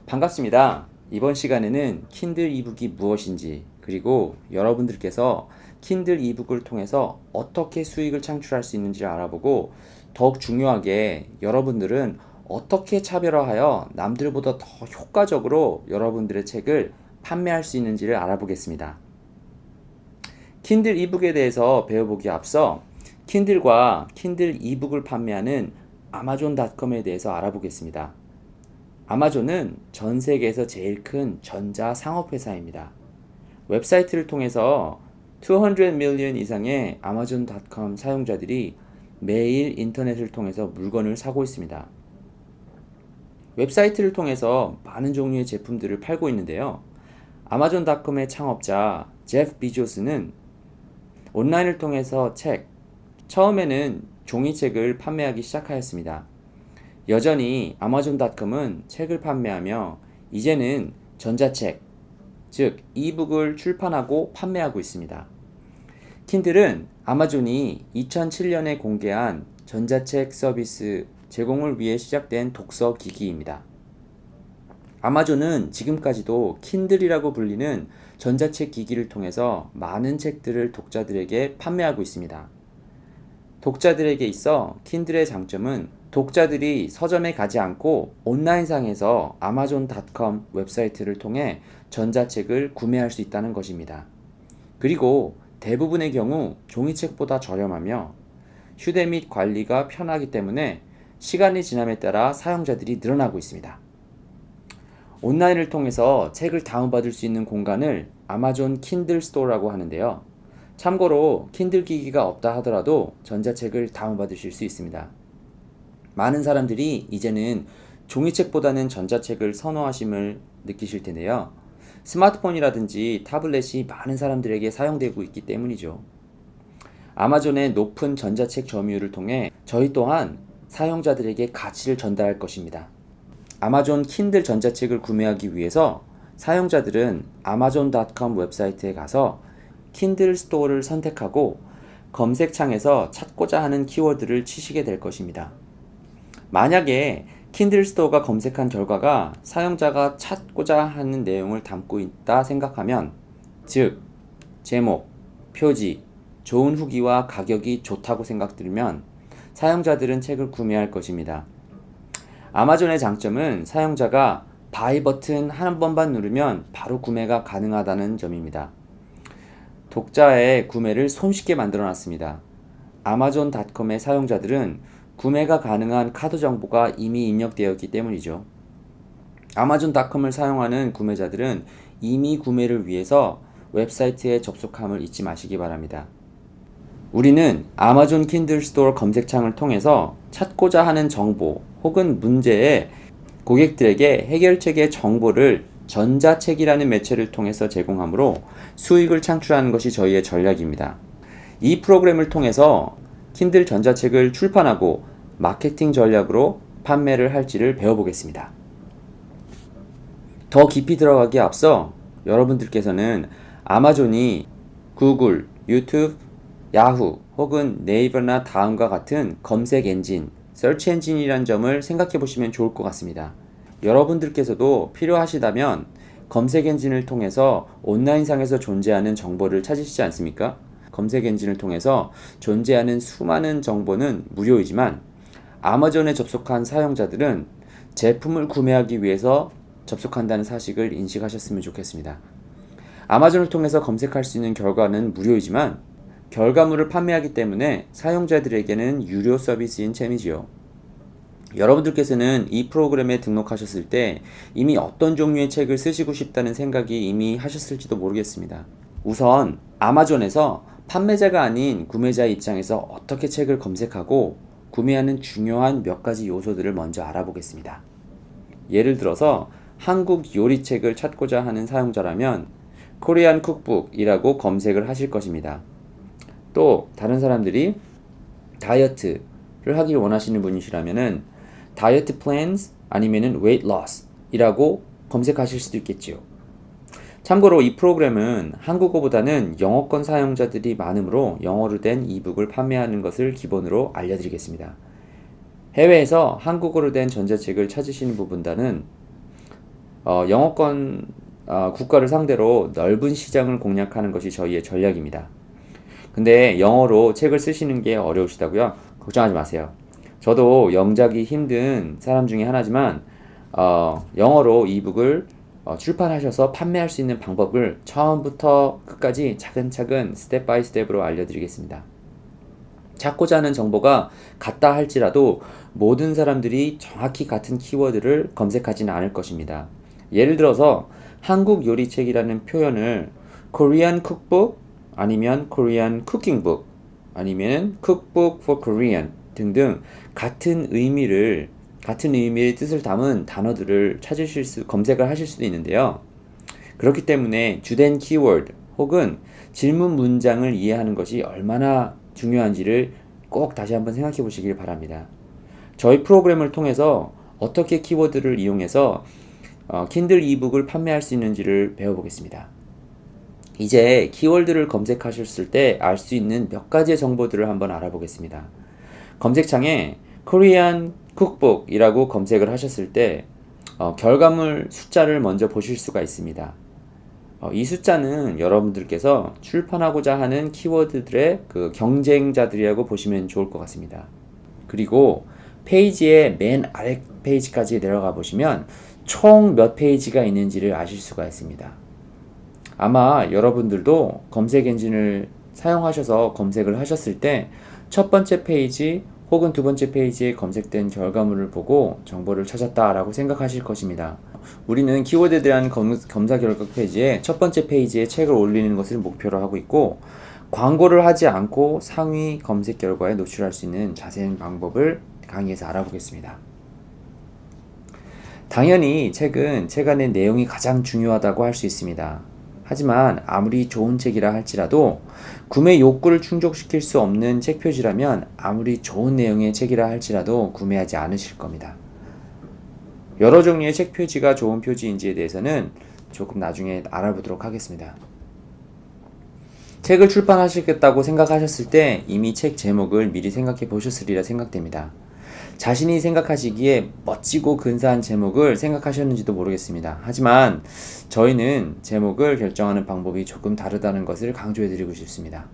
반갑습니다. 이번 시간에는 킨들 이북이 무엇인지, 그리고 여러분들께서 킨들 이북을 통해서 어떻게 수익을 창출할 수 있는지를 알아보고, 더욱 중요하게 여러분들은 어떻게 차별화하여 남들보다 더 효과적으로 여러분들의 책을 판매할 수 있는지를 알아보겠습니다. 킨들 이북에 대해서 배워보기 앞서 킨들과 킨들 이북을 판매하는 아마존닷컴에 대해서 알아보겠습니다. 아마존은 전 세계에서 제일 큰 전자 상업회사입니다. 웹사이트를 통해서 200 밀리언 이상의 아마존닷컴 사용자들이 매일 인터넷을 통해서 물건을 사고 있습니다. 웹사이트를 통해서 많은 종류의 제품들을 팔고 있는데요. 아마존닷컴의 창업자 제프 비조스는 온라인을 통해서 처음에는 종이책을 판매하기 시작하였습니다. 여전히 아마존닷컴은 책을 판매하며 이제는 전자책, 즉 이북을 출판하고 판매하고 있습니다. 킨들은 아마존이 2007년에 공개한 전자책 서비스 제공을 위해 시작된 독서 기기입니다. 아마존은 지금까지도 킨들이라고 불리는 전자책 기기를 통해서 많은 책들을 독자들에게 판매하고 있습니다. 독자들에게 있어 킨들의 장점은 독자들이 서점에 가지 않고 온라인상에서 아마존닷컴 웹사이트를 통해 전자책을 구매할 수 있다는 것입니다. 그리고 대부분의 경우 종이책보다 저렴하며 휴대 및 관리가 편하기 때문에 시간이 지남에 따라 사용자들이 늘어나고 있습니다. 온라인을 통해서 책을 다운받을 수 있는 공간을 아마존 킨들 스토어라고 하는데요. 참고로 킨들 기기가 없다 하더라도 전자책을 다운받으실 수 있습니다. 많은 사람들이 이제는 종이책보다는 전자책을 선호하심을 느끼실 텐데요. 스마트폰이라든지 타블렛이 많은 사람들에게 사용되고 있기 때문이죠. 아마존의 높은 전자책 점유율을 통해 저희 또한 사용자들에게 가치를 전달할 것입니다. 아마존 킨들 전자책을 구매하기 위해서 사용자들은 아마존닷컴 웹사이트에 가서 킨들 스토어를 선택하고 검색창에서 찾고자 하는 키워드를 치시게 될 것입니다. 만약에 킨들 스토어가 검색한 결과가 사용자가 찾고자 하는 내용을 담고 있다 생각하면, 즉 제목, 표지, 좋은 후기와 가격이 좋다고 생각들면 사용자들은 책을 구매할 것입니다. 아마존의 장점은 사용자가 바이 버튼 한 번만 누르면 바로 구매가 가능하다는 점입니다. 독자의 구매를 손쉽게 만들어 놨습니다. 아마존닷컴의 사용자들은 구매가 가능한 카드 정보가 이미 입력되어 있기 때문이죠. 아마존닷컴을 사용하는 구매자들은 이미 구매를 위해서 웹사이트에 접속함을 잊지 마시기 바랍니다. 우리는 아마존 킨들 스토어 검색창을 통해서 찾고자 하는 정보 혹은 문제에 고객들에게 해결책의 정보를 전자책이라는 매체를 통해서 제공하므로 수익을 창출하는 것이 저희의 전략입니다. 이 프로그램을 통해서 킨들 전자책을 출판하고 마케팅 전략으로 판매를 할지를 배워보겠습니다. 더 깊이 들어가기에 앞서 여러분들께서는 아마존이 구글, 유튜브, 야후 혹은 네이버나 다음과 같은 검색 엔진, 서치 엔진이라는 점을 생각해 보시면 좋을 것 같습니다. 여러분들께서도 필요하시다면 검색 엔진을 통해서 온라인상에서 존재하는 정보를 찾으시지 않습니까? 검색 엔진을 통해서 존재하는 수많은 정보는 무료이지만 아마존에 접속한 사용자들은 제품을 구매하기 위해서 접속한다는 사실을 인식하셨으면 좋겠습니다. 아마존을 통해서 검색할 수 있는 결과는 무료이지만 결과물을 판매하기 때문에 사용자들에게는 유료 서비스인 셈이지요. 여러분들께서는 이 프로그램에 등록하셨을 때 이미 어떤 종류의 책을 쓰시고 싶다는 생각이 이미 하셨을지도 모르겠습니다. 우선 아마존에서 판매자가 아닌 구매자 입장에서 어떻게 책을 검색하고 구매하는 중요한 몇 가지 요소들을 먼저 알아보겠습니다. 예를 들어서 한국 요리책을 찾고자 하는 사용자라면 코리안 쿡북이라고 검색을 하실 것입니다. 또 다른 사람들이 다이어트를 하길 원하시는 분이시라면은 다이어트 플랜스 아니면은 weight loss 이라고 검색하실 수도 있겠지요. 참고로 이 프로그램은 한국어보다는 영어권 사용자들이 많으므로 영어로 된 이북을 판매하는 것을 기본으로 알려드리겠습니다. 해외에서 한국어로 된 전자책을 찾으시는 분들은 영어권 국가를 상대로 넓은 시장을 공략하는 것이 저희의 전략입니다. 근데 영어로 책을 쓰시는 게 어려우시다고요? 걱정하지 마세요. 저도 영작이 힘든 사람 중에 하나지만 영어로 이북을 출판하셔서 판매할 수 있는 방법을 처음부터 끝까지 차근차근 스텝 바이 스텝으로 알려드리겠습니다. 찾고자 하는 정보가 같다 할지라도 모든 사람들이 정확히 같은 키워드를 검색하지는 않을 것입니다. 예를 들어서 한국 요리책이라는 표현을 Korean cookbook 아니면 Korean cooking book 아니면 cookbook for Korean 등등 같은 의미의 뜻을 담은 단어들을 검색을 하실 수도 있는데요. 그렇기 때문에 주된 키워드 혹은 질문 문장을 이해하는 것이 얼마나 중요한지를 꼭 다시 한번 생각해 보시길 바랍니다. 저희 프로그램을 통해서 어떻게 키워드를 이용해서 킨들 이북을 판매할 수 있는지를 배워보겠습니다. 이제 키워드를 검색하셨을 때 알 수 있는 몇 가지의 정보들을 한번 알아보겠습니다. 검색창에 Korean cookbook이라고 검색을 하셨을 때 결과물 숫자를 먼저 보실 수가 있습니다. 이 숫자는 여러분들께서 출판하고자 하는 키워드들의 그 경쟁자들이라고 보시면 좋을 것 같습니다. 그리고 페이지의 맨 아래 페이지까지 내려가 보시면 총 몇 페이지가 있는지를 아실 수가 있습니다. 아마 여러분들도 검색 엔진을 사용하셔서 검색을 하셨을 때 첫 번째 페이지 혹은 두 번째 페이지에 검색된 결과물을 보고 정보를 찾았다라고 생각하실 것입니다. 우리는 키워드에 대한 검사 결과 페이지에 첫 번째 페이지에 책을 올리는 것을 목표로 하고 있고, 광고를 하지 않고 상위 검색 결과에 노출할 수 있는 자세한 방법을 강의에서 알아보겠습니다. 당연히 책은 책 안의 내용이 가장 중요하다고 할 수 있습니다. 하지만 아무리 좋은 책이라 할지라도 구매 욕구를 충족시킬 수 없는 책 표지라면 아무리 좋은 내용의 책이라 할지라도 구매하지 않으실 겁니다. 여러 종류의 책 표지가 좋은 표지인지에 대해서는 조금 나중에 알아보도록 하겠습니다. 책을 출판하시겠다고 생각하셨을 때 이미 책 제목을 미리 생각해 보셨으리라 생각됩니다. 자신이 생각하시기에 멋지고 근사한 제목을 생각하셨는지도 모르겠습니다. 하지만 저희는 제목을 결정하는 방법이 조금 다르다는 것을 강조해 드리고 싶습니다.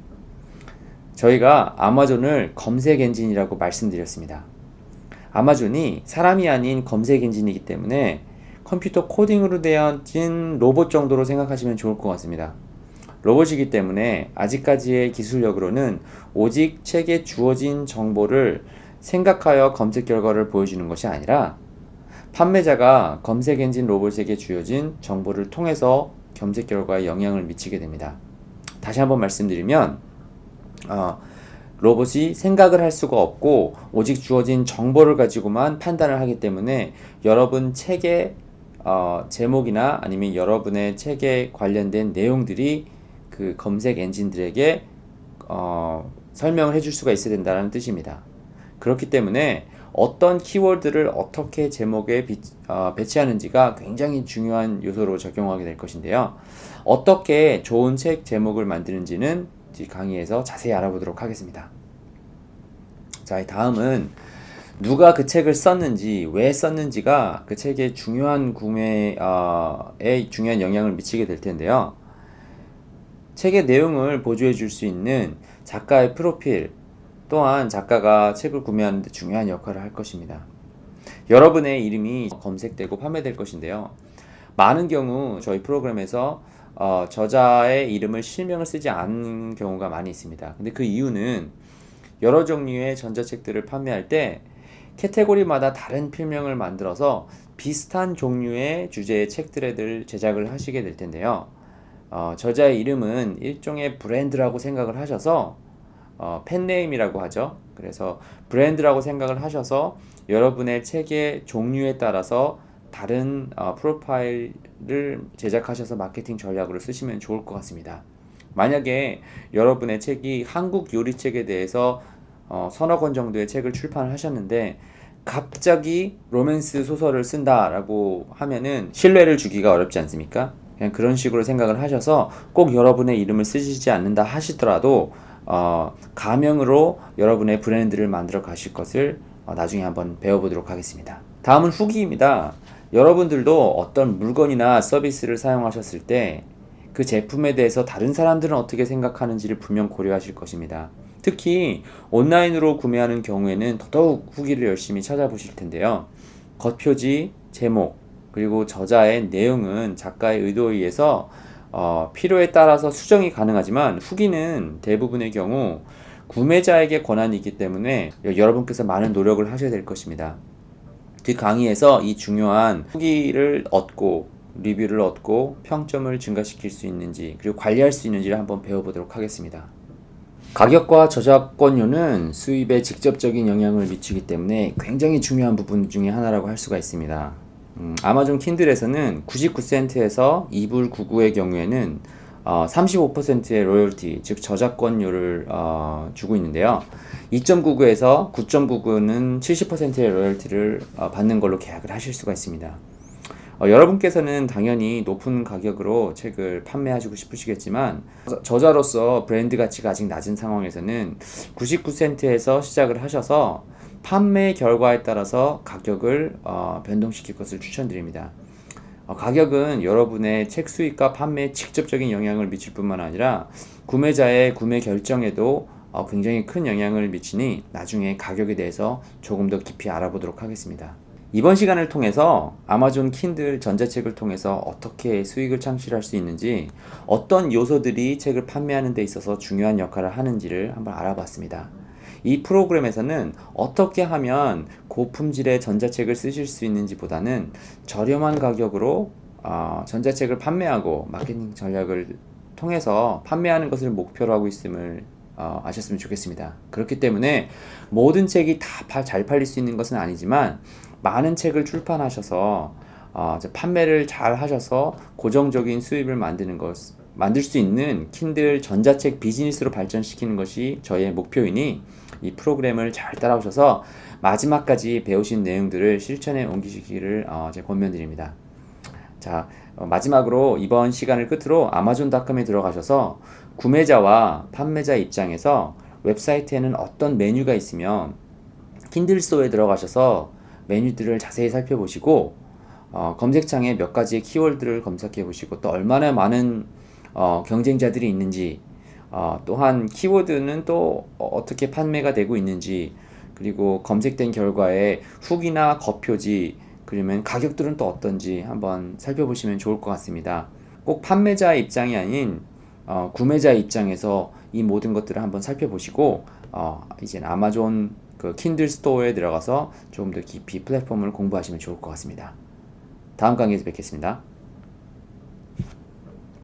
저희가 아마존을 검색 엔진이라고 말씀드렸습니다. 아마존이 사람이 아닌 검색 엔진이기 때문에 컴퓨터 코딩으로 되어진 로봇 정도로 생각하시면 좋을 것 같습니다. 로봇이기 때문에 아직까지의 기술력으로는 오직 책에 주어진 정보를 생각하여 검색 결과를 보여주는 것이 아니라 판매자가 검색 엔진 로봇에게 주어진 정보를 통해서 검색 결과에 영향을 미치게 됩니다. 다시 한번 말씀드리면 로봇이 생각을 할 수가 없고 오직 주어진 정보를 가지고만 판단을 하기 때문에 여러분 책의 제목이나 아니면 여러분의 책에 관련된 내용들이 그 검색 엔진들에게 설명을 해줄 수가 있어야 된다는 뜻입니다. 그렇기 때문에 어떤 키워드를 어떻게 제목에 배치하는지가 굉장히 중요한 요소로 적용하게 될 것인데요. 어떻게 좋은 책 제목을 만드는지는 강의에서 자세히 알아보도록 하겠습니다. 자, 다음은 누가 그 책을 썼는지, 왜 썼는지가 그 책의 중요한 구매에 중요한 영향을 미치게 될 텐데요. 책의 내용을 보조해 줄 수 있는 작가의 프로필, 또한 작가가 책을 구매하는 데 중요한 역할을 할 것입니다. 여러분의 이름이 검색되고 판매될 것인데요. 많은 경우 저희 프로그램에서 저자의 이름을 실명을 쓰지 않는 경우가 많이 있습니다. 근데 그 이유는 여러 종류의 전자책들을 판매할 때 카테고리마다 다른 필명을 만들어서 비슷한 종류의 주제의 책들을 제작을 하시게 될 텐데요. 저자의 이름은 일종의 브랜드라고 생각을 하셔서 펜네임이라고 하죠. 그래서 브랜드라고 생각을 하셔서 여러분의 책의 종류에 따라서 다른 프로파일을 제작하셔서 마케팅 전략으로 쓰시면 좋을 것 같습니다. 만약에 여러분의 책이 한국 요리책에 대해서 서너 권 정도의 책을 출판을 하셨는데 갑자기 로맨스 소설을 쓴다라고 하면은 신뢰를 주기가 어렵지 않습니까? 그냥 그런 식으로 생각을 하셔서 꼭 여러분의 이름을 쓰시지 않는다 하시더라도 가명으로 여러분의 브랜드를 만들어 가실 것을 나중에 한번 배워보도록 하겠습니다. 다음은 후기입니다. 여러분들도 어떤 물건이나 서비스를 사용하셨을 때 그 제품에 대해서 다른 사람들은 어떻게 생각하는지를 분명 고려하실 것입니다. 특히 온라인으로 구매하는 경우에는 더더욱 후기를 열심히 찾아보실 텐데요. 겉표지, 제목, 그리고 저자의 내용은 작가의 의도에 의해서 필요에 따라서 수정이 가능하지만 후기는 대부분의 경우 구매자에게 권한이 있기 때문에 여러분께서 많은 노력을 하셔야 될 것입니다. 뒷 강의에서 이 중요한 후기를 얻고 리뷰를 얻고 평점을 증가시킬 수 있는지 그리고 관리할 수 있는지를 한번 배워보도록 하겠습니다. 가격과 저작권료는 수입에 직접적인 영향을 미치기 때문에 굉장히 중요한 부분 중에 하나라고 할 수가 있습니다. 아마존 킨들에서는 99센트에서 2불 99의 경우에는 35%의 로열티, 즉 저작권료를 주고 있는데요. 2.99에서 9.99는 70%의 로열티를 받는 걸로 계약을 하실 수가 있습니다. 여러분께서는 당연히 높은 가격으로 책을 판매하시고 싶으시겠지만 저자로서 브랜드 가치가 아직 낮은 상황에서는 99센트에서 시작을 하셔서 판매 결과에 따라서 가격을 변동시킬 것을 추천드립니다. 가격은 여러분의 책 수익과 판매에 직접적인 영향을 미칠 뿐만 아니라 구매자의 구매 결정에도 굉장히 큰 영향을 미치니 나중에 가격에 대해서 조금 더 깊이 알아보도록 하겠습니다. 이번 시간을 통해서 아마존 킨들 전자책을 통해서 어떻게 수익을 창출할 수 있는지, 어떤 요소들이 책을 판매하는 데 있어서 중요한 역할을 하는지를 한번 알아봤습니다. 이 프로그램에서는 어떻게 하면 고품질의 전자책을 쓰실 수 있는지 보다는 저렴한 가격으로 전자책을 판매하고 마케팅 전략을 통해서 판매하는 것을 목표로 하고 있음을 아셨으면 좋겠습니다. 그렇기 때문에 모든 책이 다 잘 팔릴 수 있는 것은 아니지만 많은 책을 출판하셔서 판매를 잘 하셔서 고정적인 수입을 만들 수 있는 킨들 전자책 비즈니스로 발전시키는 것이 저희의 목표이니 이 프로그램을 잘 따라오셔서 마지막까지 배우신 내용들을 실천에 옮기시기를 제가 권면드립니다. 자, 마지막으로 이번 시간을 끝으로 아마존.com에 들어가셔서 구매자와 판매자 입장에서 웹사이트에는 어떤 메뉴가 있으면 킨들 스토어에 들어가셔서 메뉴들을 자세히 살펴보시고 검색창에 몇 가지의 키워드를 검색해 보시고 또 얼마나 많은 경쟁자들이 있는지 또한 키워드는 또 어떻게 판매가 되고 있는지 그리고 검색된 결과에 후기나 겉표지 그러면 가격들은 또 어떤지 한번 살펴보시면 좋을 것 같습니다. 꼭 판매자 입장이 아닌 구매자 입장에서 이 모든 것들을 한번 살펴보시고 이제 아마존 킨들 스토어에 들어가서 조금 더 깊이 플랫폼을 공부하시면 좋을 것 같습니다. 다음 강의에서 뵙겠습니다.